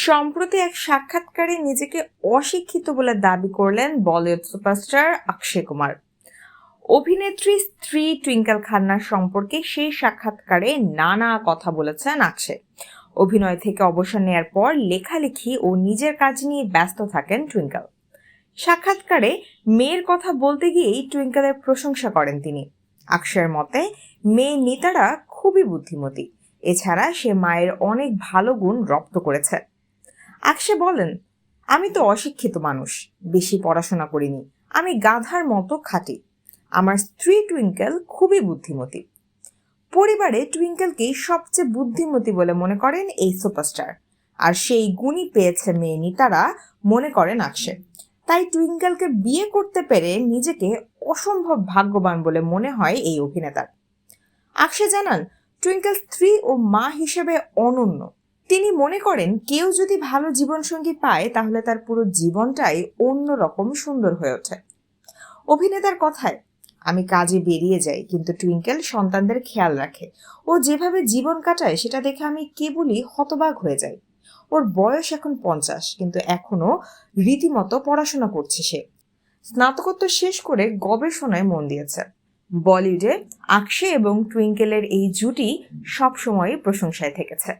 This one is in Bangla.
সম্প্রতি এক সাক্ষাৎকারে নিজেকে অশিক্ষিত বলে দাবি করলেন বলিউড সুপারস্টার অক্ষয় কুমার। অভিনেত্রী স্ত্রী টুইঙ্কেল খান্নার সম্পর্কে সেই সাক্ষাৎকারে নানা কথা বলেছেন অক্ষয়। অভিনয় থেকে অবসর নেয়ার পর লেখালেখি ও নিজের কাজ নিয়ে ব্যস্ত থাকেন টুইঙ্কেল। সাক্ষাৎকারে মেয়ের কথা বলতে গিয়েই টুইঙ্কেলের প্রশংসা করেন তিনি। অক্ষয়ের মতে মেয়ে নিতারা খুবই বুদ্ধিমতী, এছাড়া সে মায়ের অনেক ভালো গুণ রপ্ত করেছে। অক্ষয় বলেন, আমি তো অশিক্ষিত মানুষ, বেশি পড়াশোনা করিনি, আমি গাধার মতো খাটি। আমার স্ত্রী টুইঙ্কেল খুবই বুদ্ধিমতী। পরিবারে টুইঙ্কেলকেই সবচেয়ে বুদ্ধিমতী বলে মনে করেন এই সুপারস্টার, আর সেই গুণই পেয়েছে মেয়ে নিতারা মনে করেন অক্ষয়। তাই টুইঙ্কেলকে বিয়ে করতে পেরে নিজেকে অসম্ভব ভাগ্যবান বলে মনে হয় এই অভিনেতার। অক্ষয় জানান, টুইঙ্কেল স্ত্রী ও মা হিসেবে অনন্য। তিনি মনে করেন কেউ যদি ভালো জীবনসঙ্গী পায় তাহলে তার পুরো জীবনটাই অন্যরকম সুন্দর হয়ে ওঠে। অভিনেতার কথায়, আমি কাজে বেরিয়ে যাই কিন্তু টুইঙ্কেল সন্তানদের খেয়াল রাখে। ও যেভাবে জীবন কাটায় সেটা দেখে আমি কেবলই হতবাক হয়ে যাই। ওর বয়স এখন 50, কিন্তু এখনো রীতিমতো পড়াশোনা করছে সে। স্নাতকোত্তর শেষ করে গবেষণায় মন দিয়েছে। বলিউডে অক্ষয় এবং টুইঙ্কেলের এই জুটি সবসময় প্রশংসায় থেকেছে।